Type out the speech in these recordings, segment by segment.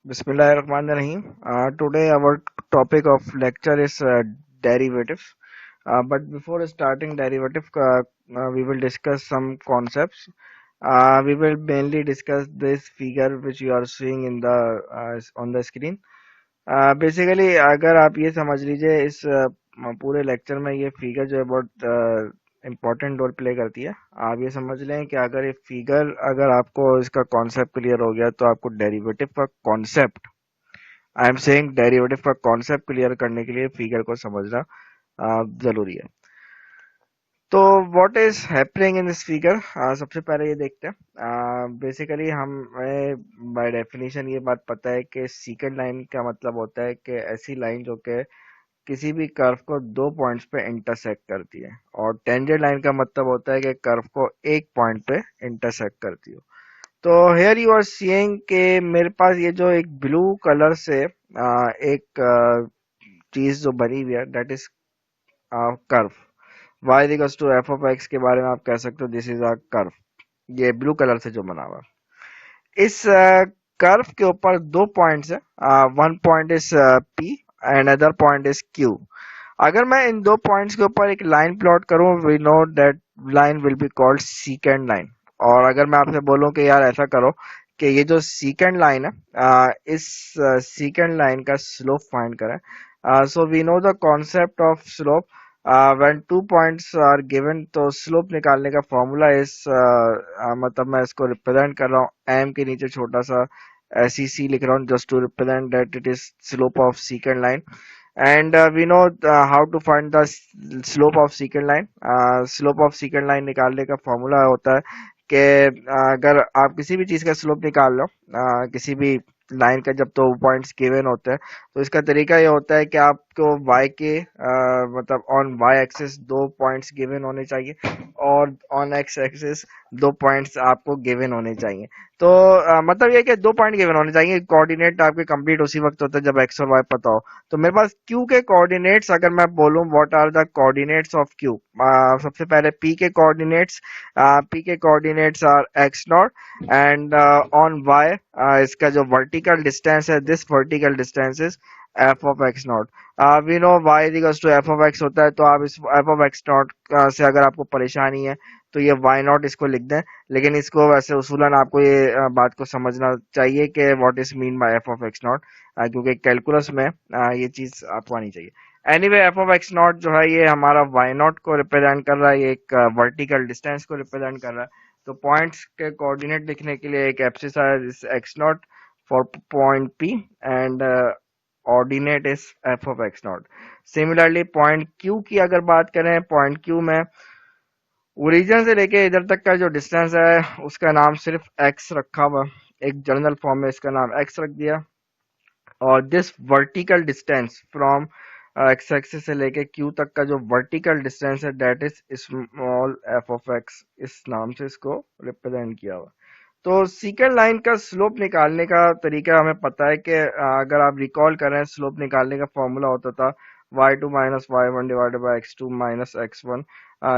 Bismillahirrahmanirrahim. Today our topic of lecture is derivatives. But before starting derivative, we will discuss some concepts. We will mainly discuss this figure which you are seeing in the on the screen. Basically अगर आप ये समझ लीजिए इस पूरे lecture में ये figure जो है बहुत इम्पोर्टेंट रोल प्ले करती है। आप ये समझ लें कि अगर ये फिगर अगर आपको इसका कॉन्सेप्ट क्लियर हो गया तो आपको डेरिवेटिव का concept I am saying derivative का कॉन्सेप्ट क्लियर करने के लिए फिगर को समझना जरूरी है। तो what is happening in this figure, सबसे पहले ये देखते हैं। बेसिकली हमें बाय डेफिनेशन ये बात पता है कि सीकेंड लाइन का मतलब होता है कि ऐसी लाइन जो कि किसी भी कर्व को दो पॉइंट्स पे इंटरसेक्ट करती है, और टेंजेंट लाइन का मतलब होता है कि कर्व को एक पॉइंट पे इंटरसेक्ट करती हो। तो हेयर यू आर सीइंग कि मेरे पास ये जो एक ब्लू कलर से एक चीज जो बनी हुई है that is curve y equals to F of X के बारे में आप कह सकते हो दिस इज अ कर्व। ये ब्लू कलर से जो बना हुआ इस कर्व के ऊपर दो पॉइंट्स है, one point is p and other point is q। अगर मैं इन दो पॉइंट्स के ऊपर एक लाइन प्लॉट करूं we know that line will be called secant line. और अगर मैं आपसे बोलूं कि यार ऐसा करो कि ये जो सीकेंड लाइन है इस सीकेंड लाइन का स्लोप फाइंड करें। So we know the concept of slope. When two points are given तो स्लोप निकालने का फॉर्मूला इस मतलब मैं इसको रिप्रेजेंट कर रहा हूँ एम के नीचे छोटा सा सी लिख रहा हूँ just to represent that it is slope of secant line. and we know how to find the slope of secant line। Slope of secant line निकालने का फॉर्मूला होता है कि अगर आप किसी भी चीज का स्लोप निकाल लो किसी भी लाइन का जब तो पॉइंट्स गिवन होते हैं तो इसका तरीका ये होता है कि आपको y के मतलब ऑन y एक्सिस दो पॉइंट्स गिवन होने चाहिए और ऑन x एक्सिस दो पॉइंट्स आपको गिवन होने चाहिए। तो मतलब ये कि दो पॉइंट गिवन होने चाहिए, कोऑर्डिनेट आपके कंप्लीट उसी वक्त होता है जब x और y पता हो। तो मेरे पास q के कोऑर्डिनेट्स अगर मैं बोलूं what are the coordinates of q, सबसे पहले p के coordinates are x naught and on y इसका जो वर्टिकल डिस्टेंस है this vertical distance is F of x naught. We know y equals to F of X होता है, तो आप इस एफ ऑफ एक्स नॉट से अगर आपको परेशानी है तो ये y नॉट इसको लिख दें, लेकिन इसको वैसे उसूलन आपको ये बात को समझना चाहिए कि what is mean by F of x not, क्योंकि कैलकुलस में ये चीज आपको आनी चाहिए। Anyway F of x not जो है ये हमारा y नॉट को रिप्रेजेंट कर रहा है, ये एक वर्टिकल डिस्टेंस को रिप्रेजेंट कर रहा है। तो पॉइंट्स के कोऑर्डिनेट लिखने के लिए एक एप्सिस है x not for point p and ordinate is F of x not. Similarly point q की अगर बात करें, पॉइंट q में ओरिजिन से लेके इधर तक का जो डिस्टेंस है उसका नाम सिर्फ x रखा हुआ, एक जनरल फॉर्म में इसका नाम x रख दिया। और this vertical distance from x axis से लेके q तक का जो वर्टिकल डिस्टेंस है that is small F of x, इस नाम से इसको रिप्रेजेंट किया हुआ। तो सीकेंड लाइन का स्लोप निकालने का तरीका हमें पता है कि अगर आप रिकॉल करें स्लोप निकालने का फॉर्मूला होता था y2 minus y1 divided by x2 minus x1।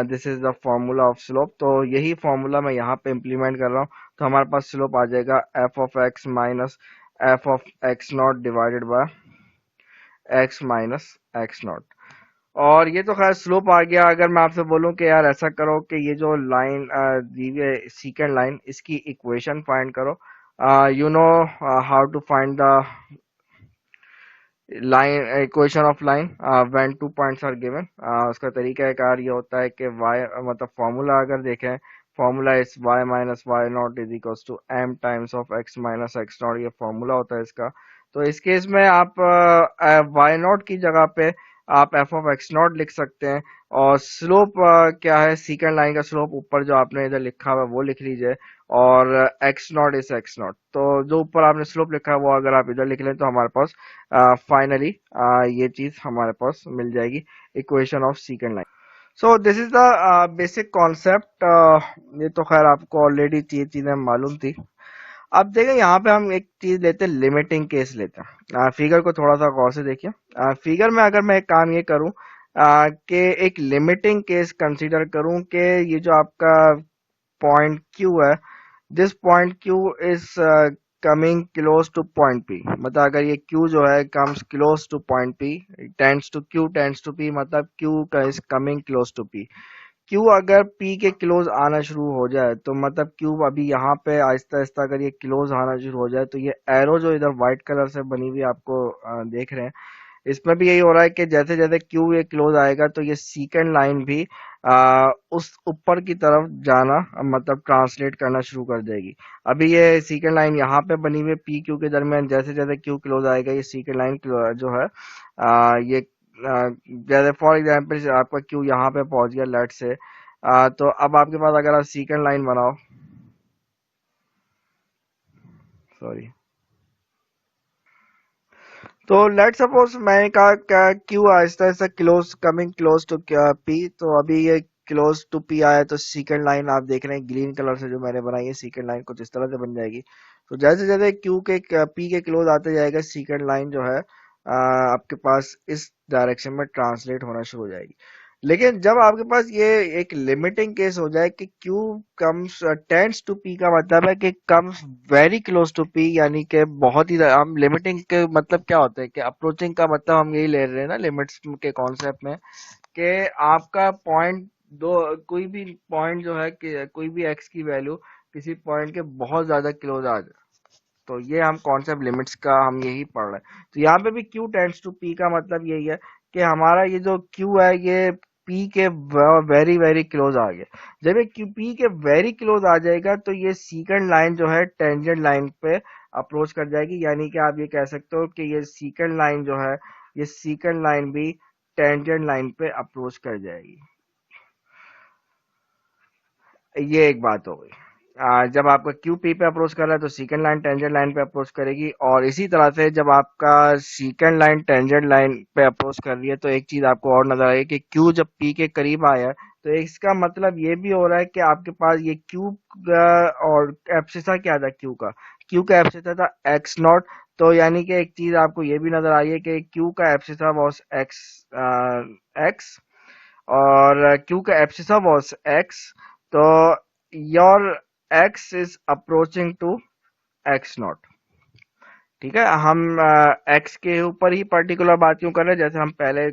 This is the formula of slope. तो यही फॉर्मूला मैं यहाँ पे इम्प्लीमेंट कर रहा हूँ, तो हमारे पास स्लोप आ जाएगा f of x minus f of x not divided by x minus x not. और ये तो खैर स्लोप आ गया। अगर मैं आपसे बोलूं कि यार ऐसा करो कि ये जो लाइन दी हुई है सीकेंड लाइन इसकी इक्वेशन फाइंड करो, you know how to find the line equation of line when two points are given. उसका तरीका कार ये होता है कि y मतलब फॉर्मूला अगर देखें formula is y minus Y naught is equals to m times of x minus X naught, ये फॉर्मूला होता है इसका। तो इस केस में आप y नॉट की जगह पे आप एफ ऑफ एक्स नॉट लिख सकते हैं। और स्लोप क्या है, सीकेंड लाइन का स्लोप ऊपर जो आपने इधर लिखा हुआ है वो लिख लीजिए, और x not is x naught. तो जो ऊपर आपने स्लोप लिखा है वो अगर आप इधर लिख लें तो हमारे पास फाइनली ये चीज हमारे पास मिल जाएगी, equation of secant line. So this is the basic concept. ये तो खैर आपको ऑलरेडी ये चीजें मालूम थी। अब देखें यहाँ पे हम एक चीज लेते हैं, लिमिटिंग केस लेते हैं। फिगर को थोड़ा सा गौर से देखिए। फिगर में अगर मैं एक काम ये करूं कि एक लिमिटिंग केस कंसीडर करूं कि ये जो आपका पॉइंट क्यू है, this point Q is coming close to point P, मतलब अगर ये Q जो है comes close to point P, tends to Q tends to P, मतलब Q का is coming close to P। Q अगर P के क्लोज आना शुरू हो जाए तो मतलब Q अभी यहाँ पे आहिस्ता आहिस्ता अगर ये क्लोज आना शुरू हो जाए तो ये एरो जो इधर व्हाइट कलर से बनी हुई आपको देख रहे हैं, इसमें भी यही हो रहा है कि जैसे जैसे क्यू ये क्लोज आएगा तो ये सेकंड लाइन भी उस ऊपर की तरफ जाना मतलब ट्रांसलेट करना शुरू कर देगी। अभी ये सेकंड लाइन यहाँ पे बनी हुई है पी क्यू के दरमियान, जैसे जैसे क्यू क्लोज आएगा ये सेकंड लाइन जो है ये जैसे फॉर एग्जांपल आपका क्यू यहाँ पे पहुंच गया लेट से, तो अब आपके पास अगर आप सेकंड लाइन बनाओ, सॉरी, तो लेट सपोज मैंने कहा क्यू आहिस्ता आहिस्ता close coming close to P, तो अभी ये क्लोज टू पी आया तो सेकंड लाइन आप देख रहे हैं ग्रीन कलर से जो मैंने बनाई है, सेकंड लाइन कुछ इस तरह से बन जाएगी। तो जैसे जैसे क्यू के पी के क्लोज आते जाएगा सेकंड लाइन जो है आपके पास इस डायरेक्शन में ट्रांसलेट होना शुरू हो जाएगी। लेकिन जब आपके पास ये एक लिमिटिंग केस हो जाए कि Q comes tends to P, का मतलब है कि comes very close to P, यानी कि बहुत ही हम लिमिटिंग के मतलब क्या होता है कि अप्रोचिंग का मतलब हम यही ले रहे हैं ना लिमिट्स के कॉन्सेप्ट में, कि आपका पॉइंट दो कोई भी पॉइंट जो है कि कोई भी x की वैल्यू किसी पॉइंट के बहुत ज्यादा क्लोज आ जाए, तो ये हम कॉन्सेप्ट लिमिट्स का हम यही पढ़ रहे हैं। तो यहाँ पे भी Q टेंड्स टू P का मतलब यही है कि हमारा ये जो Q है ये P के वेरी वेरी क्लोज आ गया। जब ये Q P के वेरी क्लोज आ जाएगा तो ये सेकंड लाइन जो है टेंजेंट लाइन पे अप्रोच कर जाएगी, यानी कि आप ये कह सकते हो कि ये सेकंड लाइन जो है ये सेकंड लाइन भी टेंजेंट लाइन पे अप्रोच कर जाएगी। ये एक बात हो गई। जब आपका क्यू पी पे अप्रोच कर रहा है तो सेकंड लाइन टेंजेंट लाइन पे अप्रोच करेगी, और इसी तरह से जब आपका सेकंड लाइन टेंजेंट लाइन पे अप्रोच कर रही है तो एक चीज आपको और नजर आएगी कि क्यू जब पी के करीब आया है तो इसका मतलब ये भी हो रहा है कि आपके पास ये क्यू और एब्सिसा क्या था क्यू का एब्सिसा था एक्स नॉट। तो यानी कि एक चीज आपको ये भी नजर आई है कि क्यू का एब्सिसा वॉज एक्स एक्स, और क्यू का एब्सिसा वॉज एक्स, तो your X is approaching to X naught. ठीक है, हम एक्स के ऊपर ही पर्टिकुलर बात क्यों कर रहे हैं, जैसे हम पहले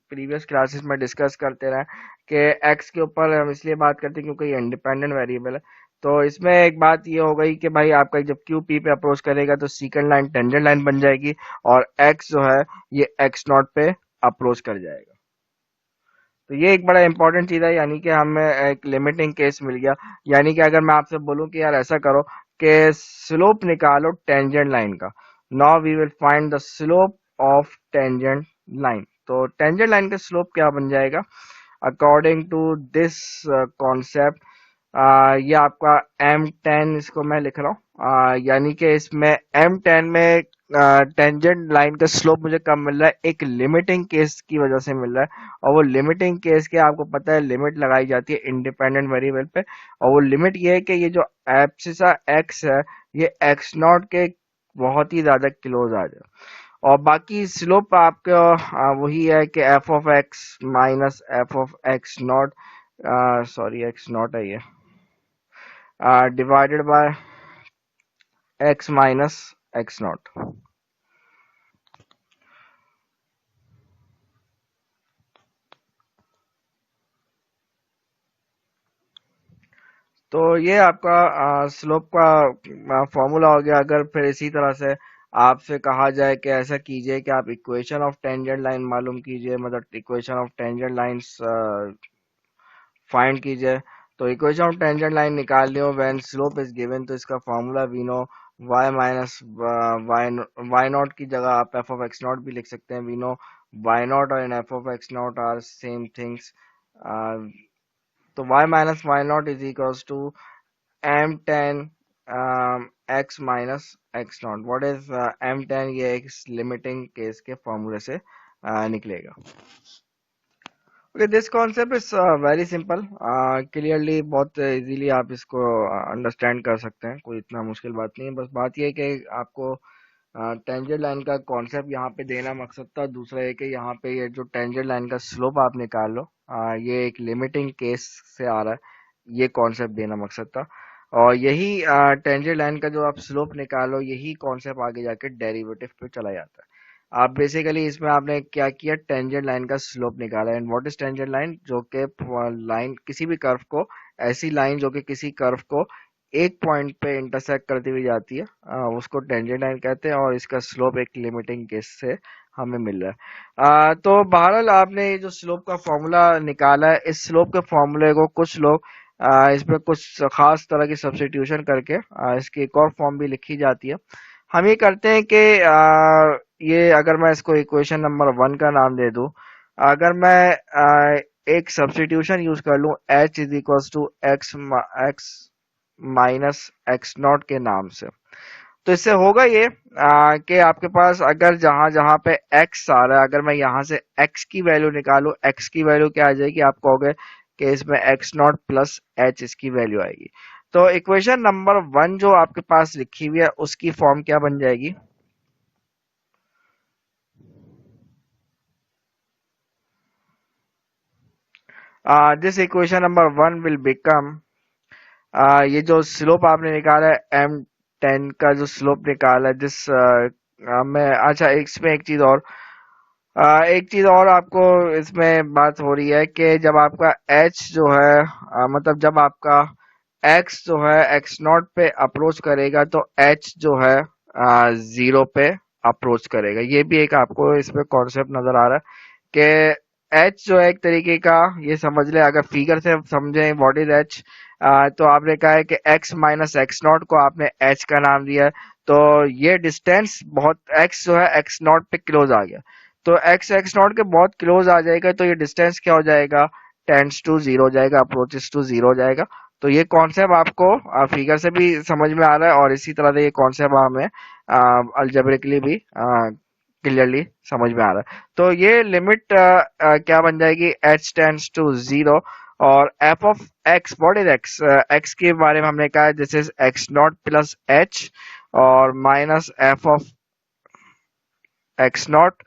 प्रीवियस क्लासेस में डिस्कस करते रहे कि एक्स के ऊपर हम इसलिए बात करते हैं क्योंकि ये इंडिपेंडेंट वेरिएबल है। तो इसमें एक बात ये हो गई कि भाई आपका जब क्यू पी पे अप्रोच करेगा तो सेकंड लाइन टेंजेंट लाइन बन जाएगी और एक्स जो है ये एक्स नॉट पे अप्रोच कर जाएगा। तो ये एक बड़ा इंपॉर्टेंट चीज है, यानी कि हमें एक लिमिटिंग केस मिल गया। यानी कि अगर मैं आपसे बोलूं कि यार ऐसा करो कि स्लोप निकालो टेंजेंट लाइन का, now we will find the slope of tangent line, तो टेंजेंट लाइन का स्लोप क्या बन जाएगा अकॉर्डिंग टू दिस कॉन्सेप्ट। ये आपका M10 इसको मैं लिख रहा हूँ, यानी कि इसमें M10 में टेंजेंट लाइन का स्लोप मुझे कम मिल रहा है, एक लिमिटिंग केस की वजह से मिल रहा है। और वो लिमिटिंग केस के आपको पता है लिमिट लगाई जाती है इंडिपेंडेंट वेरिएबल पे, और वो लिमिट ये है कि ये जो एब्सिसा एक्स है ये एक्स नॉट के बहुत ही ज्यादा क्लोज आ जाए। और बाकी स्लोप आपका वही है कि F of x minus f of x naught, sorry X nought है ये, divided by x minus X naught. तो ये आपका स्लोप का फॉर्मूला हो गया। अगर फिर इसी तरह से आपसे कहा जाए कि ऐसा कीजिए कि आप इक्वेशन ऑफ टेंजेंट लाइन मालूम कीजिए, मतलब equation of tangent lines find कीजिए, तो इक्वेशन ऑफ टेंजेंट लाइन निकाल लियो व्हेन स्लोप इज गिवन, तो इसका formula we know y minus Y naught की जगह आप एफ ऑफ एक्स नॉट भी लिख सकते हैं। वी नो वाई नॉट और F of x naught are same things, तो y minus Y naught is equals to M10 x minus X naught. What is M10, ये एक लिमिटिंग केस के फॉर्मूले से निकलेगा। Okay, this concept is very simple, clearly बहुत easily आप इसको अंडरस्टैंड कर सकते हैं, कोई इतना मुश्किल बात नहीं है। बस बात यह है कि आपको टेंजेंट लाइन का कॉन्सेप्ट यहाँ पे देना मकसद था। दूसरा है कि यहाँ पे ये जो टेंजेंट लाइन का स्लोप आप निकाल लो, ये एक लिमिटिंग केस से आ रहा है, ये कॉन्सेप्ट देना मकसद था। और यही टेंजेंट लाइन का जो आप स्लोप निकालो, यही कॉन्सेप्ट आगे जाके डेरिवेटिव पे चला जाता है। आप बेसिकली इसमें आपने क्या किया, टेंजेंट लाइन का स्लोप निकाला। And what is tangent line? जो कि लाइन किसी भी कर्व को, ऐसी लाइन जो कि किसी कर्व को एक पॉइंट पे इंटरसेक्ट करती हुई जाती है, उसको टेंजेंट लाइन कहते हैं। और इसका स्लोप एक लिमिटिंग केस से हमें मिल रहा है। तो बहरहाल आपने ये जो स्लोप का फॉर्मूला निकाला है, इस स्लोप के फॉर्मूले को कुछ लोग इसमें कुछ खास तरह की सब्स्टिट्यूशन करके इसकी एक और फॉर्म भी लिखी जाती है। हम ये करते हैं कि ये अगर मैं इसको इक्वेशन नंबर 1 का नाम दे दूं, अगर मैं एक सब्स्टिट्यूशन यूज कर लूं, h is equal to X minus X naught के नाम से, तो इससे होगा ये कि आपके पास अगर जहां जहां पे x आ रहा है, अगर मैं यहां से x की वैल्यू निकालूं, x की वैल्यू क्या आ जाएगी? आप कहोगे कि इसमें एक्स नॉट प्लस एच इसकी वैल्यू आएगी। तो इक्वेशन नंबर 1 जो आपके पास लिखी हुई है, उसकी फॉर्म क्या बन जाएगी? This equation number 1 will become, ये जो स्लोप आपने निकाला है M10 का जो स्लोप निकाला है, जिस मैं अच्छा इसमें एक चीज और आपको इसमें बात हो रही है कि जब आपका h जो है मतलब जब आपका x जो है x नॉट पे अप्रोच करेगा, तो h जो है 0 पे अप्रोच करेगा। ये भी एक आपको इसमें कॉन्सेप्ट नजर आ रहा है कि h जो है एक तरीके का, ये समझ ले, अगर फिगर से समझें व्हाट इज h, तो आपने कहा है कि x माइनस एक्स नॉट को आपने h का नाम दिया है। तो ये डिस्टेंस बहुत, x जो है x नॉट पे क्लोज आ गया, तो x एक्स नॉट के बहुत क्लोज आ जाएगा, तो ये डिस्टेंस क्या हो जाएगा? टेंड्स टू जीरो हो जाएगा, अप्रोचेस टू जीरो हो जाएगा। तो ये कॉन्सेप्ट आपको फिगर से भी समझ में आ रहा है, और इसी तरह से ये कॉन्सेप्ट हमें अल्जेब्रिकली भी क्लियरली समझ में आ रहा है। तो ये लिमिट क्या बन जाएगी? h टेंड्स टू जीरो, और f of x, what is x? x के बारे में हमने कहा है this is x not plus h, और minus f of x not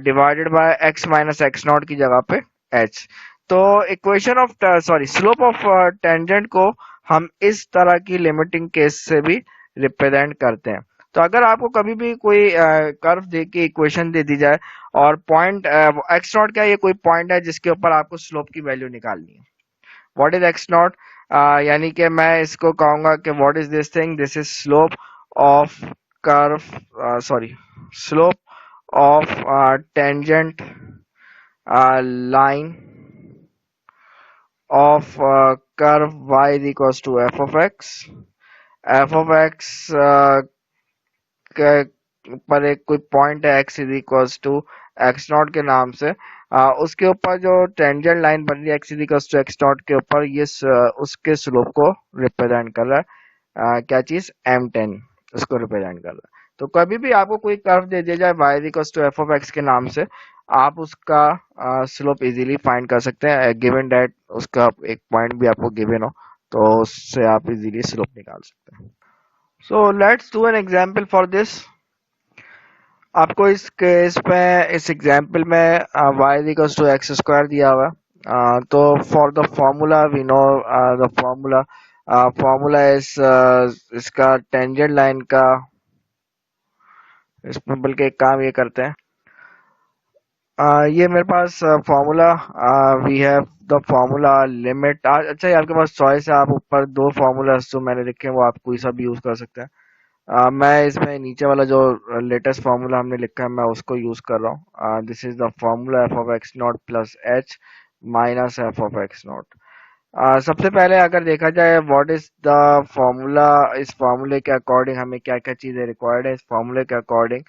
divided by x minus X not की जगह पे h। तो equation of sorry slope of tangent को हम इस तरह की लिमिटिंग केस से भी रिप्रेजेंट करते हैं। तो अगर आपको कभी भी कोई कर्व दे के इक्वेशन दे दी जाए, और पॉइंट एक्स नॉट क्या है? ये कोई पॉइंट है जिसके ऊपर आपको स्लोप की वैल्यू निकालनी है। What is x not? यानी कि मैं इसको कहूंगा कि what is this thing? This is slope of curve, sorry, slope of tangent line of curve y is equals to f of x। f of x के ऊपर एक कोई पॉइंट है x is equals to X naught के नाम से, उसके ऊपर जो टेंजेंट लाइन बन रही है x is equals to X naught के ऊपर, ये उसके स्लोप को रिप्रेजेंट कर रहा है। क्या चीज? M10 उसको रिप्रेजेंट कर रहा है। तो कभी भी आपको कोई कर्व दे दिया जाए y is equals to F of X के नाम से, आप उसका स्लोप इजीली फाइंड कर सकते हैं, गिवन दैट उसका एक पॉइंट भी आपको गिवन हो, तो उससे आप इजीली स्लोप निकाल सकते हैं। So let's do an example for this. आपको इस केस में, इस एग्जांपल में y equals to X square दिया हुआ है। तो for the formula we know the formula is, इसका टेंजेंट लाइन का, इसमें बल्कि एक काम ये करते हैं, ये मेरे पास formula, we have the formula limit. अच्छा, ये आपके पास चॉइस है, आप ऊपर दो फॉर्मूला जो मैंने लिखे हैं वो आप कोई सा भी यूज कर सकते हैं। मैं इसमें नीचे वाला जो लेटेस्ट फॉर्मूला हमने लिखा है, मैं उसको यूज कर रहा हूँ। This is the formula F of x not plus h minus f of x not. सबसे पहले अगर देखा जाए व्हाट इज द फॉर्मूला, इस फॉर्मूले के अकॉर्डिंग हमें क्या क्या चीजें रिक्वायर्ड है, इस फॉर्मूले के अकॉर्डिंग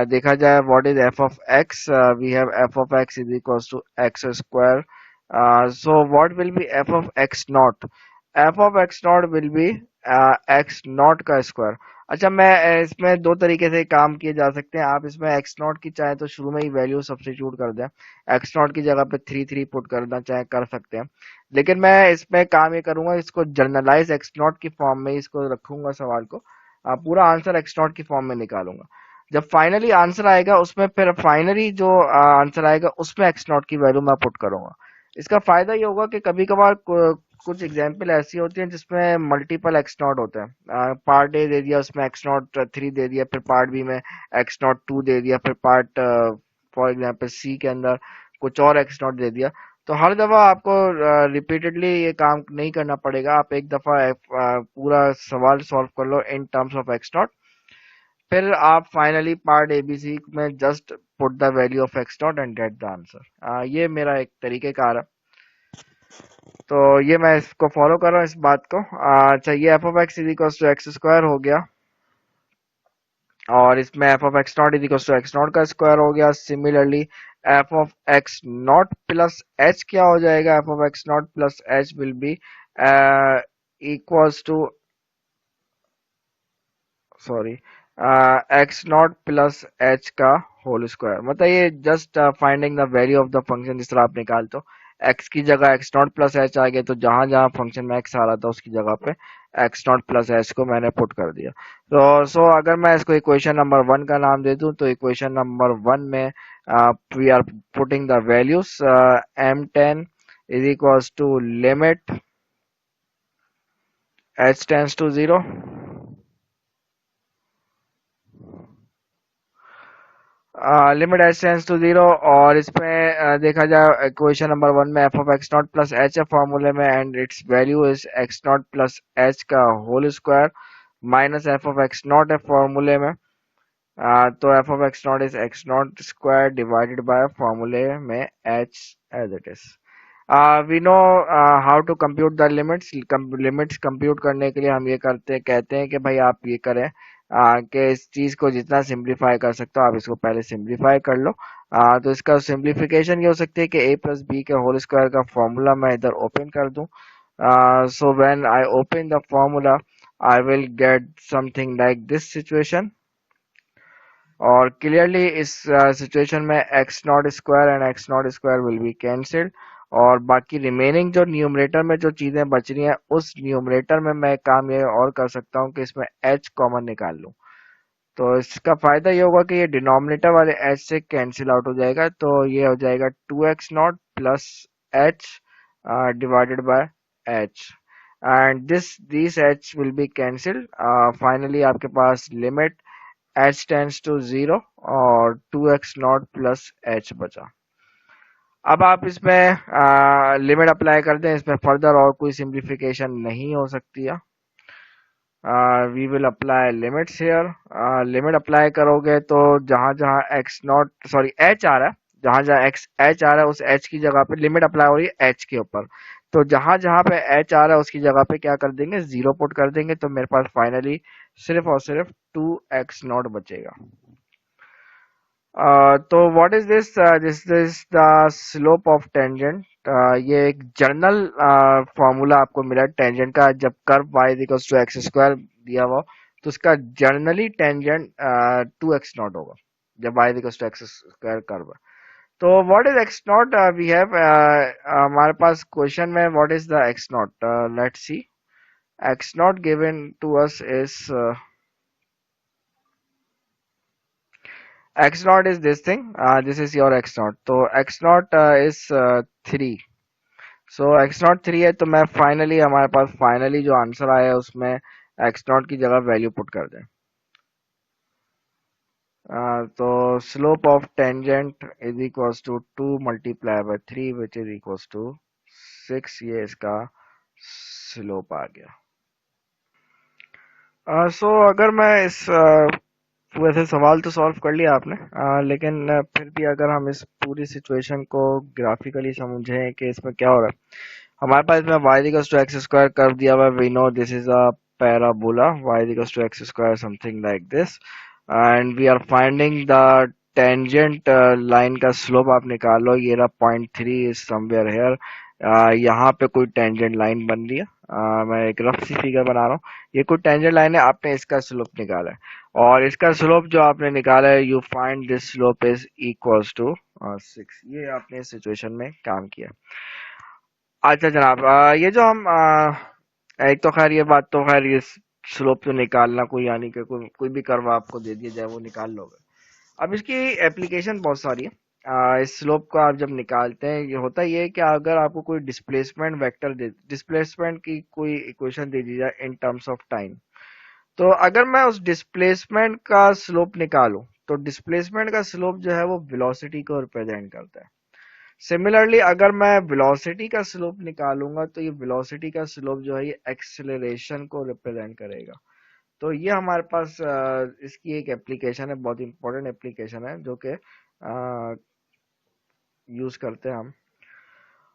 देखा जाए what is F of X, we have F of x is equals to X square. So what will be F of x naught? F of x naught will be X naught का square. अच्छा, मैं इसमें दो तरीके से काम किए जा सकते हैं। आप इसमें एक्स नॉट की चाहे तो शुरू में ही वैल्यू सब्स्टिट्यूट कर दें, एक्स नॉट की जगह पे 3 पुट करना चाहे कर सकते हैं, लेकिन मैं इसमें काम ये करूंगा, इसको जर्नलाइज एक्स नॉट की फॉर्म में इसको रखूंगा सवाल को, पूरा आंसर एक्स नॉट की फॉर्म में निकालूंगा। जब फाइनली आंसर आएगा उसमें, फिर फाइनली जो आंसर आएगा उसमें एक्स नॉट की वैल्यू मैं पुट करूंगा। इसका फायदा ये होगा कि कभी कभार कुछ एग्जाम्पल ऐसी होती हैं जिसमें मल्टीपल एक्स नॉट होते हैं। पार्ट ए दे दिया, उसमें एक्स नॉट 3 दे दिया, फिर पार्ट बी में एक्स नॉट 2 दे दिया, फिर पार्ट फॉर एग्जाम्पल सी के अंदर कुछ और एक्स नॉट दे दिया। तो हर दफा आपको रिपीटेडली ये काम नहीं करना पड़ेगा। आप एक दफा पूरा सवाल सॉल्व कर लो in terms of x nought, फिर आप फाइनली पार्ट एबीसी में just put the value of x nought and get the answer. ये मेरा एक तरीकेकार है, तो ये मैं इसको फॉलो कर रहा हूँ इस बात को। अच्छा, ये F of x is equal to X square हो गया, और इसमें F of x not is equal to X naught का स्क्वायर हो गया। Similarly F of x not plus H क्या हो जाएगा? F of x not plus H will be equals to, sorry, X not plus H का whole square. मतलब ये just finding the value of the function. जिस तरह आप निकाल तो एक्स की जगह एक्स नॉट प्लस एच आ गया, तो जहां जहां फंक्शन में एक्स आ रहा था उसकी जगह पे एक्स नॉट प्लस एच को मैंने पुट कर दिया। तो अगर मैं इसको इक्वेशन नंबर 1 का नाम दे दूं, तो इक्वेशन नंबर 1 में we are putting the values. m10 is equals to limit h tends to 0, limit H tends to 0। और इसमें देखा जाए इक्वेशन नंबर 1 में f of x not plus h है फॉर्मूले में, and its value is x not plus H का whole square minus f of x nought है फॉर्मूले में। तो f of x not is x nought square divided bye फॉर्मूले में H as it is. We know how to compute the limits. Limits compute करने के लिए हम ये कहते हैं कि भाई आप ये करें कि इस चीज को जितना सिंप्लीफाई कर सकते हो आप इसको पहले सिंप्लीफाई कर लो। तो इसका सिंप्लीफिकेशन ये हो सकती है कि a प्लस बी के होल स्क्वायर का फॉर्मूला मैं इधर ओपन कर दूं। So when I open the formula I will get something like this situation, और क्लियरली इस सिचुएशन में x nought square and x nought square will be cancelled, और बाकी रिमेनिंग जो न्यूमरेटर में जो चीजें बच रही हैं उस न्यूमरेटर में मैं काम ये और कर सकता हूँ कि इसमें h कॉमन निकाल लूँ। तो इसका फायदा ये होगा कि ये डिनोमिनेटर वाले h से कैंसिल आउट हो जाएगा, तो ये हो जाएगा 2x not plus h divided by h, and this h will be cancelled. Finally आपके पास लिमिट h टेंड्स टू 0 और 2x नॉट प्लस h बचा। अब आप इसमें लिमिट अप्लाई कर दें, इसमें फर्दर और कोई सिंप्लीफिकेशन नहीं हो सकती है। We will apply limits here. Limit apply करोगे तो जहां जहां एक्स नॉट, सॉरी, एच आ रहा है, जहां जहां एक्स एच आ रहा है उस एच की जगह पे लिमिट अप्लाई हो रही है एच के ऊपर। तो जहां जहां पे एच आ रहा है उसकी जगह पे क्या कर देंगे? 0 पुट कर देंगे, तो मेरे पास फाइनली सिर्फ और सिर्फ 2x नॉट बचेगा। तो what is this? This is the slope of tangent. ये एक जनरल फॉर्मूला आपको मिला टेंजेंट का। जब curve y equals to X square दिया हुआ तो उसका जनरली टेंजेंट 2x नॉट होगा जब y equals to X square curve है। तो what is x naught? We have हमारे पास क्वेश्चन में what is the X naught? Let's see. X naught given to us is x naught is this thing. This is your x naught. तो x naught is 3. So x naught 3 है, तो मैं finally हमारे पास finally जो answer आया है उसमें x naught की जगह वैल्यू पुट कर दें। तो slope of tangent is equals to 2 multiply by 3 which is equals to 6। ये इसका स्लोप आ गया। सो अगर मैं इस वैसे सवाल तो सॉल्व कर लिया आपने, लेकिन फिर भी अगर हम इस पूरी सिचुएशन को ग्राफिकली समझें कि इसमें क्या हो रहा है। हमारे पास इसमें y equals to X square curve दिया हुआ है। We know this is a parabola. y equals to X square something like this, and we are finding the tangent line का स्लोप आप निकाल लो। ये रहा 0.3 इज समवेयर हेयर। यहाँ पे कोई टेंजेंट लाइन बन रही है। मैं एक रफ सी फिगर बना रहा हूँ। ये कोई टेंजेंट लाइन है, आपने इसका स्लोप निकाला है, और इसका स्लोप जो आपने निकाला है you find this slope is equals to 6। ये आपने इस सिचुएशन में काम किया। अच्छा जनाब, ये जो हम एक तो खैर ये बात तो खैर ये स्लोप तो निकालना कोई, यानी कि कोई भी कर्व आपको दे दिया जाए वो निकाल लोगे। अब इसकी एप्लीकेशन बहुत सारी है। इस स्लोप को आप जब निकालते हैं, ये होता ये है कि अगर आपको कोई डिस्प्लेसमेंट वेक्टर दे, डिस्प्लेसमेंट की कोई इक्वेशन दे दी जाए इन टर्म्स ऑफ टाइम, तो अगर मैं उस डिस्प्लेसमेंट का स्लोप निकालूं, तो डिस्प्लेसमेंट का स्लोप जो है वो वेलोसिटी को रिप्रेजेंट करता है। सिमिलरली अगर मैं वेलोसिटी का स्लोप निकालूंगा, तो ये वेलोसिटी का स्लोप जो है ये एक्सेलरेशन को रिप्रेजेंट करेगा। तो ये हमारे पास इसकी एक एप्लीकेशन है, बहुत इंपॉर्टेंट एप्लीकेशन है, जो कि यूज करते हैं हम।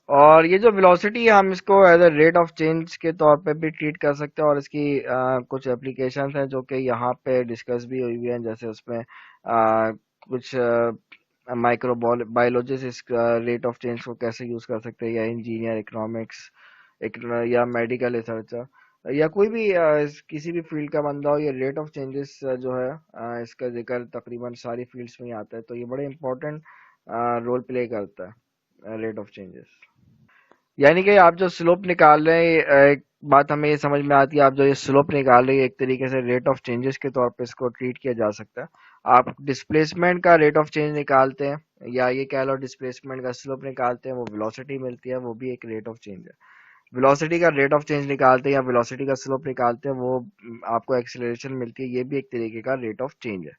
और ये जो वेलोसिटी है, हम इसको as a rate of change के तौर पे भी ट्रीट कर सकते हैं, और इसकी कुछ एप्लीकेशंस हैं जो कि यहाँ पे डिस्कस भी हुई हुई हैं, जैसे उसमें कुछ माइक्रो बायोलॉजिस्ट इस रेट ऑफ चेंज को कैसे यूज कर सकते हैं, या इंजीनियर, इकोनॉमिक्स, या मेडिकल रिसर्चर, या कोई भी किसी भी फील्ड का बंदा हो, ये रेट ऑफ चेंजेस जो है इसका जिक्र तकरीबन सारी फील्ड्स में ही आता है। तो ये बड़े इंपॉर्टेंट रोल प्ले करता है रेट ऑफ चेंजेस। यानी कि आप जो स्लोप निकाल रहे हैं, एक बात हमें ये समझ में आती है, आप जो ये स्लोप निकाल रहे हैं एक तरीके से रेट ऑफ चेंजेस के तौर पे इसको ट्रीट किया जा सकता है। आप डिस्प्लेसमेंट का रेट ऑफ चेंज निकालते हैं, या ये कह लो डिस्प्लेसमेंट का स्लोप निकालते हैं, वो वेलोसिटी मिलती है, वो भी एक रेट ऑफ चेंज है। वेलोसिटी का रेट ऑफ चेंज निकालते हैं या वेलोसिटी का स्लोप निकालते हैं, वो आपको एक्सीलरेशन मिलती है, ये भी एक तरीके का रेट ऑफ चेंज है।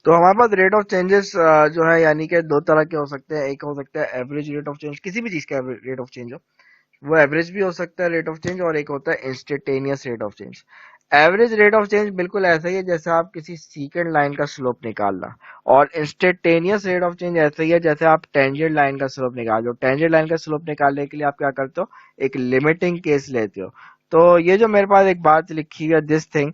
तो हमारे पास रेट ऑफ चेंजेस जो है, यानी कि दो तरह के हो सकते हैं। एक हो सकता है एवरेज रेट ऑफ चेंज, किसी भी चीज का रेट ऑफ चेंज हो, वो एवरेज भी हो सकता है रेट ऑफ चेंज, और एक होता है instantaneous rate of change. Average rate of change बिल्कुल ऐसा ही है जैसे आप किसी सीकेंड लाइन का स्लोप निकालना, और इंस्टेंटेनियस रेट ऑफ चेंज ऐसा ही है जैसे आप टेंजेंट लाइन का स्लोप निकाल लो। टेंजेंट लाइन का स्लोप निकालने के लिए आप क्या करते हो, एक लिमिटिंग केस लेते हो। तो ये जो मेरे पास एक बात लिखी है, दिस थिंग,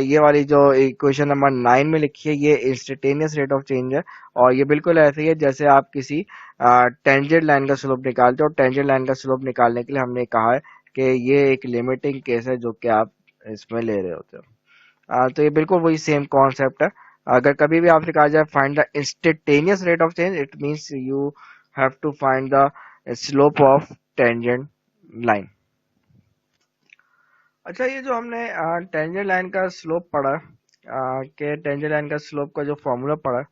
ये वाली जो इक्वेशन नंबर 9 में लिखी है, ये इंस्टेंटेनियस रेट ऑफ चेंज है। और ये बिल्कुल ऐसे ही है जैसे आप किसी टेंजेंट लाइन का स्लोप निकालते हो। टेंजेंट लाइन का स्लोप निकालने के लिए हमने कहा है कि ये एक लिमिटिंग केस है जो कि आप इसमें ले रहे होते हो। तो ये बिल्कुल वही सेम कॉन्सेप्ट है। अगर कभी भी आपसे कहा जाए find the instantaneous rate of change, it means you have to find the slope of tangent line. अच्छा, ये जो हमने टेंजेंट लाइन का स्लोप पढ़ा, कि टेंजेंट लाइन का स्लोप का जो फॉर्मूला पढ़ा,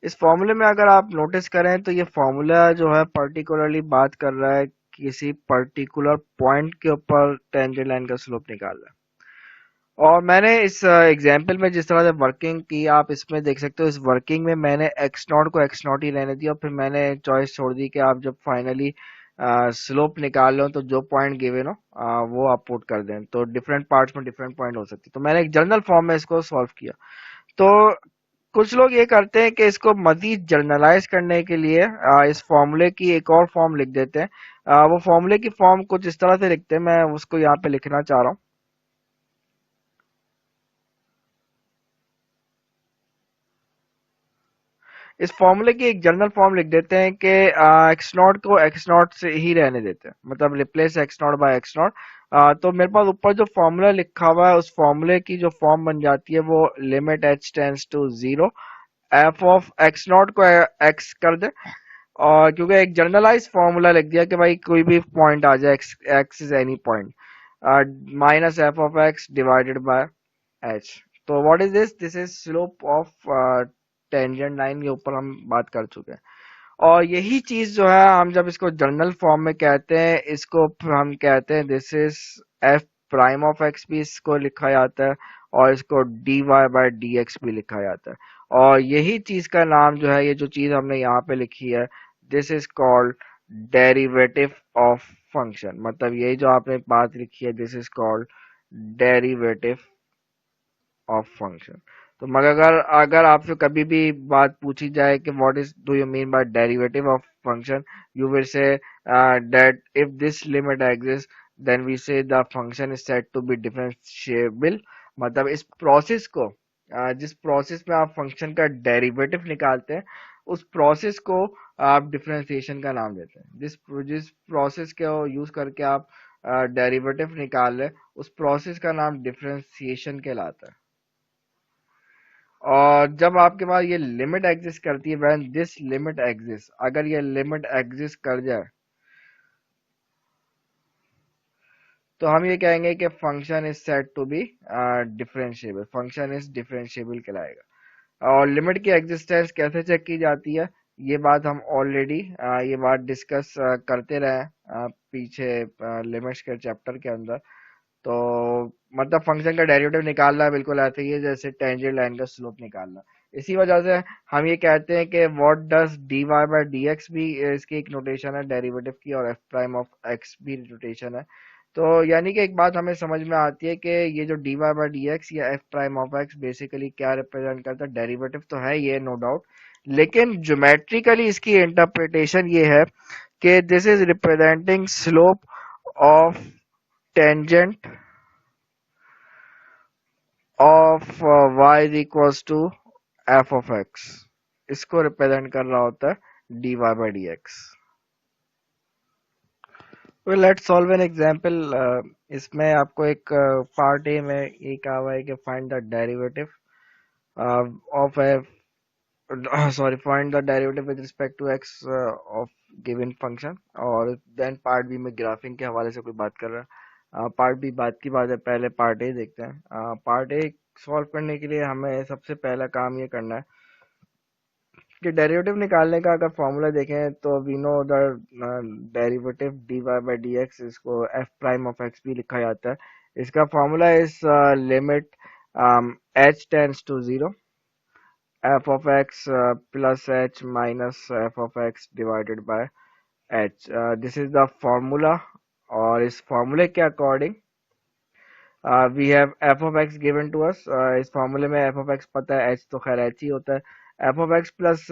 इस फॉर्मूले में अगर आप नोटिस करें तो ये फॉर्मूला जो है पर्टिकुलरली बात कर रहा है किसी पर्टिकुलर पॉइंट के ऊपर टेंजेंट लाइन का स्लोप निकाल रहा है। और मैंने इस एग्जाम्पल में जिस तरह से वर्किंग की, आप इसमें देख सकते हो, इस वर्किंग में मैंने एक्स नॉट को एक्स नॉट ही रहने दिया, और फिर मैंने चॉइस छोड़ दी कि आप जब फाइनली स्लोप निकाल लो तो जो पॉइंट गिवन हो वो आप पुट कर दें। तो डिफरेंट पार्ट्स में डिफरेंट पॉइंट हो सकते हैं, तो मैंने एक जनरल फॉर्म में इसको सॉल्व किया। तो कुछ लोग ये करते हैं कि इसको मजीद जर्नलाइज करने के लिए इस फॉर्मूले की एक और फॉर्म लिख देते हैं। वो फॉर्मूले की फॉर्म कुछ इस तरह से लिखते हैं, मैं उसको यहाँ पे लिखना चाह रहा हूँ। इस फॉर्मूले की एक जनरल फॉर्म लिख देते हैं कि एक्स नॉट को एक्स नॉट से ही रहने देते हैं, मतलब replace X naught by X naught. तो मेरे पास ऊपर जो फॉर्मूला लिखा हुआ है, उस फॉर्मूले की जो फॉर्म बन जाती है वो limit H tends to zero, F of x naught को एक्स कर दे, और क्योंकि एक जनरलाइज फॉर्मूला लिख दिया कि भाई कोई भी पॉइंट आ जाए, x x is any point, minus f of x divided by h. तो what is this, this is slope of tangent line, के ऊपर हम बात कर चुके हैं। और यही चीज जो है, हम जब इसको जनरल फॉर्म में कहते हैं, इसको हम कहते हैं this is f prime of x भी इसको लिखा जाता है, और इसको d y by d x भी लिखा जाता है। और यही चीज का नाम जो है, ये जो चीज हमने यहाँ पे लिखी है, this is called derivative of function. मतलब यही जो आपने बात लिखी है, this is called derivative of function. तो मगर अगर अगर आपसे कभी भी बात पूछी जाए कि what is do you mean by derivative of function, you will say that if this limit exist then we say the function is said to be differentiable. मतलब इस प्रोसेस को, जिस प्रोसेस में आप फंक्शन का डेरिवेटिव निकालते हैं, उस प्रोसेस को आप डिफरेंशिएशन का नाम देते हैं। जिस जिस प्रोसेस को यूज करके आप डेरिवेटिव निकाल रहे, उस प्रोसेस का नाम डिफरेंशिएशन कहलाता है। और जब आपके पास ये लिमिट एग्जिस्ट करती है, व्हेन दिस लिमिट एग्जिस्ट, अगर ये लिमिट एग्जिस्ट कर जाए, तो हम ये कहेंगे कि function is said to be differentiable, function is differentiable कहलाएगा। और लिमिट की एग्जिस्टेंस कैसे चेक की जाती है, ये बात हम ऑलरेडी ये बात डिस्कस करते रहे पीछे लिमिट्स के चैप्टर के अंदर। तो मतलब फंक्शन का डेरिवेटिव निकालना बिल्कुल ऐसे ही है जैसे टेंजेंट लाइन का स्लोप निकालना। इसी वजह से हम ये कहते हैं कि what does d y by d x भी इसकी एक नोटेशन है डेरिवेटिव की, और एफ प्राइम ऑफ एक्स भी नोटेशन है। तो यानी कि एक बात हमें समझ में आती है कि ये जो d y by d x या f prime of x basically क्या रिप्रेजेंट करता है। डेरिवेटिव तो है ये, नो डाउट, लेकिन ज्योमेट्रिकली इसकी इंटरप्रिटेशन ये है कि this is representing slope of tangent of y is equals to F of x. इसको रिप्रेजेंट कर रहा होता है dy by d x. Well let's solve an example. इसमें आपको एक पार्ट ए में ये कहा हुआ है कि find the derivative of a sorry find the derivative with respect to x of given function, और देन पार्ट बी में ग्राफिंग के हवाले से कोई बात कर रहा है। पार्ट बी बात की बात है, पहले पार्ट ए देखते हैं। पार्ट ए सॉल्व करने के लिए हमें सबसे पहला काम ये करना है कि डेरिवेटिव निकालने का अगर फॉर्मूला देखें तो we know the derivative d y by d x, इसको एफ प्राइम ऑफ एक्स भी लिखा जाता है। इसका formula is limit H tends to zero F of x plus h minus f of x divided by h. This is the formula, और इस फॉर्मूले के according we have F of x given to us. इस फॉर्मूले में f of x पता है, H तो खैर एच ही होता है। F of x plus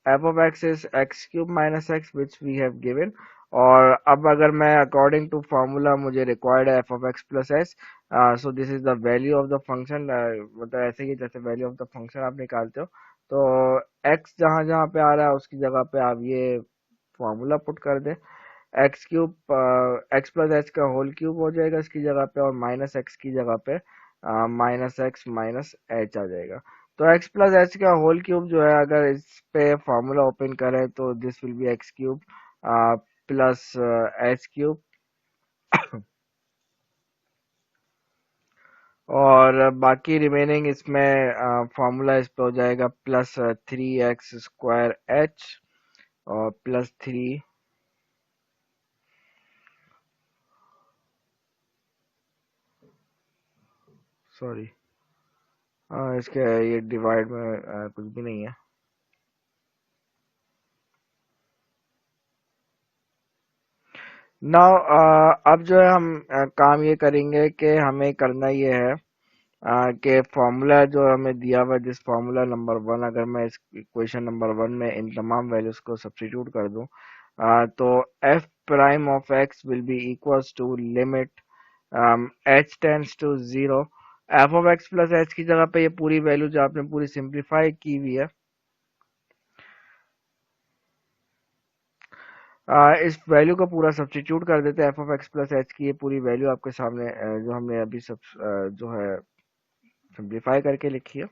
f of x is x cube minus x which we have given. और अब अगर मैं अकॉर्डिंग टू फॉर्मूला मुझे रिक्वायर्ड है f of x plus h, so this is the value of the function. मतलब ऐसे ही जैसे value of the function आप निकालते हो, तो एक्स जहां जहां पे आ रहा है उसकी जगह पे आप ये फॉर्मूला पुट कर दे। X cube x plus H का होल क्यूब हो जाएगा इसकी जगह पे, और माइनस एक्स की जगह पे माइनस एक्स माइनस एच आ जाएगा। तो एक्स प्लस एच का होल क्यूब जो है, अगर इस पे फॉर्मूला ओपन करें तो this will be x cube plus H cube, और बाकी रिमेनिंग इसमें फॉर्मूला इस पे हो जाएगा plus three x square H और प्लस थ्री, सॉरी इसके ये डिवाइड में कुछ भी नहीं है। नाउ अब जो है हम काम ये करेंगे कि हमें करना ये है कि फॉर्मूला जो हमें दिया हुआ है, जिस फॉर्मूला नंबर वन, अगर मैं इस इक्वेशन नंबर वन में इन तमाम वैल्यूज को सब्स्टिट्यूट कर दूं, तो f prime of x will be equals to limit H tends to zero F of x plus h की जगह पे ये पूरी वैल्यू जो आपने पूरी सिंप्लीफाई की हुई है, इस वैल्यू को पूरा सब्स्टिट्यूट कर देते हैं F of x plus h की। ये पूरी वैल्यू आपके सामने जो हमने अभी सब जो है सिंप्लीफाई करके लिखी है,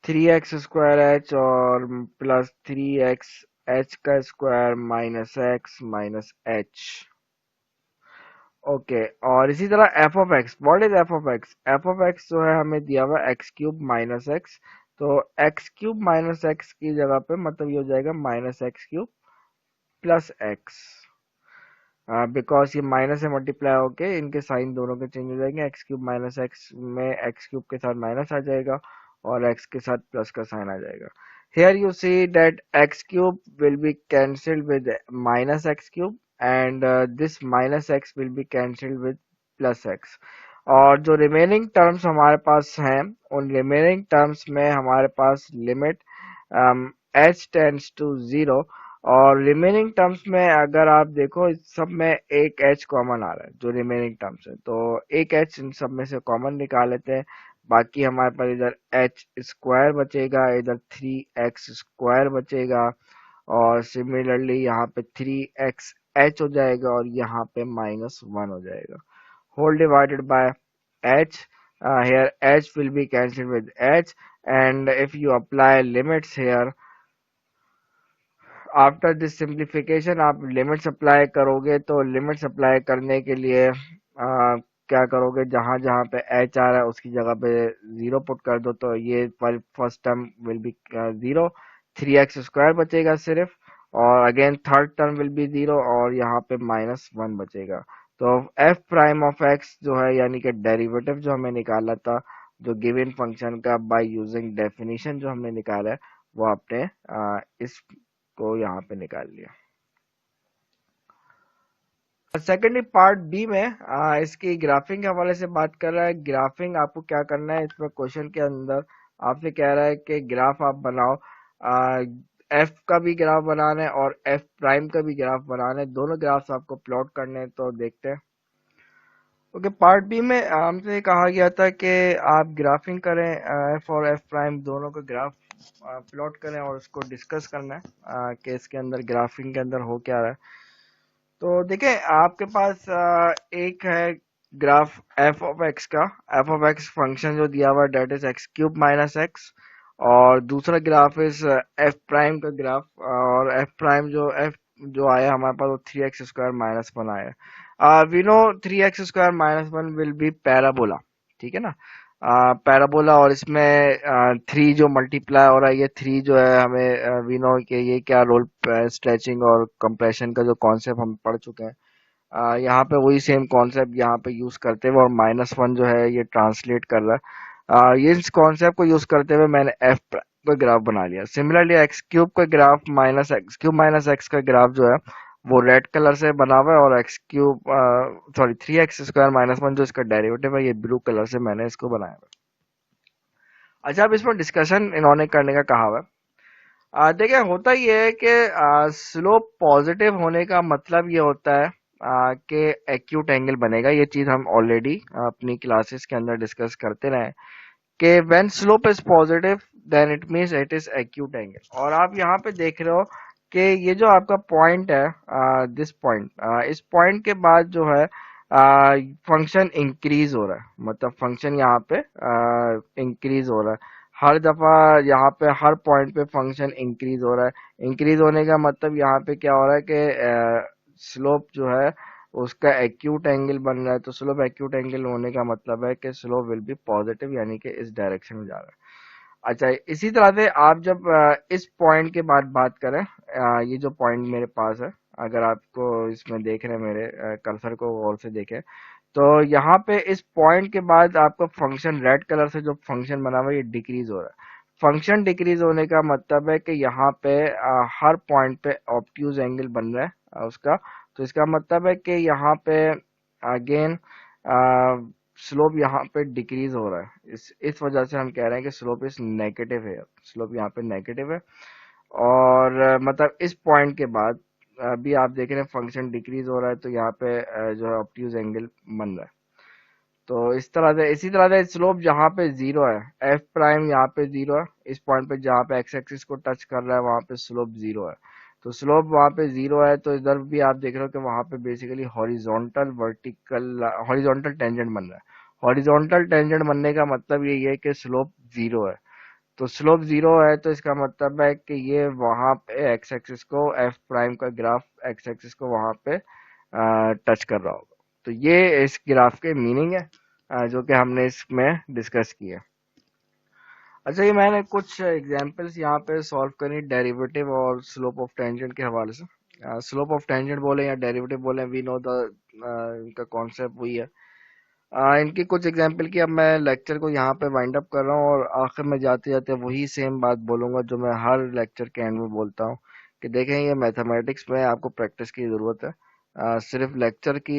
थ्री एक्स स्क्वायर एच और प्लस थ्री एक्स एच का square minus x minus H. Okay, और इसी तरह F of x, what is F of x? F of x जो है हमें दिया हुआ एक्स क्यूब माइनस एक्स, तो एक्स क्यूब माइनस एक्स की जगह पे मतलब ये हो जाएगा minus x cube plus x, because ये माइनस से मल्टीप्लाई होके इनके साइन दोनों के चेंज हो जाएंगे। एक्स क्यूब माइनस एक्स में एक्स क्यूब के साथ माइनस आ जाएगा और एक्स के साथ प्लस का साइन आ जाएगा। Here you see that x cube will be cancelled with minus x cube, and this minus x will be cancelled with plus x, और जो रिमेनिंग टर्म्स हमारे पास हैं उन रिमेनिंग टर्म्स में हमारे पास limit h tends to zero, और remaining terms में अगर आप देखो इस सब में एक h कॉमन आ रहा है जो रिमेनिंग टर्म्स है, तो एक h इन सब में से कॉमन निकाल लेते हैं। बाकी हमारे पास इधर एच स्क्वायर बचेगा, इधर थ्री एक्स स्क्वायर बचेगा, और सिमिलरली यहाँ पे थ्री एक्स एच हो जाएगा और यहाँ पे माइनस वन हो जाएगा, whole divided by h. here h will be cancelled with h, and if you apply limits here after this simplification, आप लिमिट्स अप्लाई करोगे तो लिमिट्स अप्लाई करने के लिए क्या करोगे, जहां जहां पे एच आ रहा है उसकी जगह पे 0 पुट कर दो, तो ये first term will be 0, 3x² बचेगा सिर्फ, और again third term will be 0, और यहाँ पे -1 बचेगा। तो एफ प्राइम ऑफ एक्स जो है, यानी कि डेरिवेटिव जो हमें निकाला था जो गिवन फंक्शन का बाय यूजिंग डेफिनेशन जो हमने निकाला है, वो आपने इसको यहाँ पे निकाल लिया। सेकेंडली पार्ट बी में इसकी ग्राफिंग के हवाले से बात कर रहा है। ग्राफिंग आपको क्या करना है, इसमें क्वेश्चन के अंदर आपसे कह रहा है कि ग्राफ आप बनाओ, एफ का भी ग्राफ बनाना है और एफ प्राइम का भी ग्राफ बनाना है, दोनों ग्राफ्स आपको प्लॉट करने हैं। तो देखते हैं। ओके, पार्ट बी में हमसे कहा गया था कि आप ग्राफिंग करें, एफ और एफ प्राइम दोनों का ग्राफ प्लॉट करें और उसको डिस्कस करना है कि इसके अंदर ग्राफिंग के अंदर हो क्या रहा है। तो देखिए, आपके पास एक है ग्राफ एफ ऑफ एक्स का, एफ ऑफ एक्स फंक्शन जो दिया हुआ है डेट इज x³ - x, और दूसरा ग्राफ इज एफ प्राइम का ग्राफ, और एफ प्राइम जो आया हमारे पास वो 3x² - 1 आया। We know 3x² - 1 will be parabola, ठीक है ना, पैराबोला, और इसमें 3 जो मल्टीप्लाई हो रहा है, ये 3 जो है हमें वी नो कि ये क्या रोल, स्ट्रेचिंग और कंप्रेशन का जो कॉन्सेप्ट हम पढ़ चुके हैं, यहाँ पे वही सेम कॉन्सेप्ट यहाँ पे यूज करते हुए, और -1 जो है ये ट्रांसलेट कर रहा है। ये इस कॉन्सेप्ट को यूज करते हुए मैंने एफ का ग्राफ बना लिया। सिमिलरली x³ का ग्राफ -x³ - x का ग्राफ जो है वो रेड कलर से बना हुआ है, और सॉरी 3x² - 1 जो इसका डेरिवेटिव है, ये ब्लू कलर से मैंने इसको बनाया हुआ है। अच्छा, अब इसमें डिस्कशन इन्होंने करने का कहा हुआ है। देखिए, होता ये है कि स्लोप पॉजिटिव होने का मतलब ये होता है कि एक्यूट एंगल बनेगा। ये चीज हम ऑलरेडी अपनी क्लासेस के अंदर डिस्कस करते रहे कि when slope is positive then it means it is acute angle. और आप यहाँ पे देख रहे हो कि ये जो आपका पॉइंट है, दिस पॉइंट, इस पॉइंट के बाद जो है फंक्शन इंक्रीज हो रहा है, मतलब फंक्शन यहाँ पे इंक्रीज हो रहा है। हर दफा यहाँ पे हर पॉइंट पे फंक्शन इंक्रीज हो रहा है। इंक्रीज होने का मतलब यहाँ पे क्या हो रहा है कि स्लोप जो है उसका एक्यूट एंगल बन रहा है। तो स्लोप एक्यूट एंगल होने का मतलब है कि स्लोप विल बी पॉजिटिव, यानी कि इस डायरेक्शन में जा रहा है। अच्छा, इसी तरह से आप जब इस पॉइंट के बाद बात करें, ये जो पॉइंट मेरे पास है, अगर आपको इसमें देख रहे हैं मेरे कर्सर को गौर से देखें, तो यहाँ पे इस पॉइंट के बाद आपका फंक्शन रेड कलर से जो फंक्शन बना हुआ है ये डिक्रीज हो रहा है। फंक्शन डिक्रीज होने का मतलब है कि यहाँ पे हर पॉइंट पे ऑब्ट्यूज एंगल बन रहा है उसका। तो इसका मतलब है कि यहाँ पे अगेन स्लोप यहाँ पे डिक्रीज हो रहा है। इस वजह से हम कह रहे हैं कि स्लोप इस नेगेटिव है, स्लोप यहाँ पे नेगेटिव है। और मतलब इस पॉइंट के बाद अभी आप देख रहे हैं फंक्शन डिक्रीज हो रहा है, तो यहाँ पे जो है ऑब्ट्यूज एंगल बन रहा है। तो इसी तरह से स्लोप जहाँ पे 0 है, एफ प्राइम यहाँ पे 0 है, इस पॉइंट पे जहाँ पे एक्स एक्सिस को टच कर रहा है वहां पे स्लोप 0 है। तो स्लोप वहां पे 0 है, तो इधर भी आप देख रहे हो कि वहां पे बेसिकली हॉरिजॉन्टल टेंजेंट बन रहा है। हॉरिजॉन्टल टेंजेंट बनने का मतलब यही है कि स्लोप 0 है। तो स्लोप 0 है, तो इसका मतलब है कि ये वहां पे एक्स एक्सिस को, एफ प्राइम का ग्राफ एक्स एक्सिस को वहां पे टच कर रहा होगा। तो ये इस ग्राफ के मीनिंग है जो कि हमने इसमें डिस्कस किया। अच्छा, ये मैंने कुछ एग्जांपल्स यहाँ पे सॉल्व करी डेरिवेटिव और स्लोप ऑफ टेंजेंट के हवाले से। स्लोप ऑफ टेंजेंट बोले या डेरिवेटिव बोले, वी नो द इनका कॉन्सेप्ट वही है। इनकी कुछ एग्जांपल की अब मैं लेक्चर को यहाँ पे वाइंड अप कर रहा हूँ, और आखिर में जाते जाते वही सेम बात बोलूंगा जो मैं हर लेक्चर के एंड में बोलता हूँ कि देखें, ये मैथमेटिक्स में आपको प्रैक्टिस की ज़रूरत है। सिर्फ लेक्चर की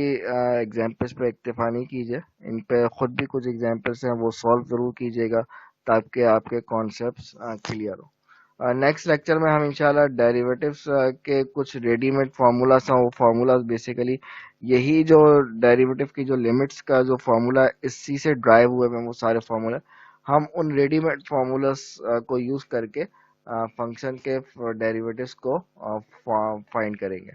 एग्जांपल्स पे इक्तिफा नहीं कीजिए, इन पे खुद भी कुछ एग्जांपल्स हैं वो सॉल्व ज़रूर कीजिएगा ताकि आपके कॉन्सेप्ट्स क्लियर हो। नेक्स्ट लेक्चर में हम इंशाल्लाह डेरिवेटिव्स के कुछ रेडीमेड फार्मूलाज हैं, वो फार्मूलाज बेसिकली यही जो डेरिवेटिव की जो लिमिट्स का जो फार्मूला इसी से ड्राइव हुए हैं वो सारे फार्मूला, हम उन रेडीमेड फार्मूलाज को यूज करके फंक्शन के डेरिवेटिव्स को फाइंड करेंगे।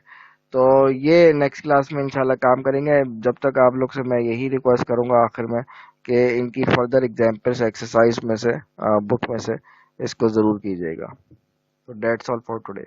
तो ये नेक्स्ट क्लास में इंशाल्लाह काम करेंगे। जब तक आप लोग से मैं यही रिक्वेस्ट करूंगा आखिर में कि इनकी फर्दर एग्जांपल्स एक्सरसाइज में से, बुक में से इसको जरूर कीजिएगा। तो डेट्स ऑल फॉर टुडे।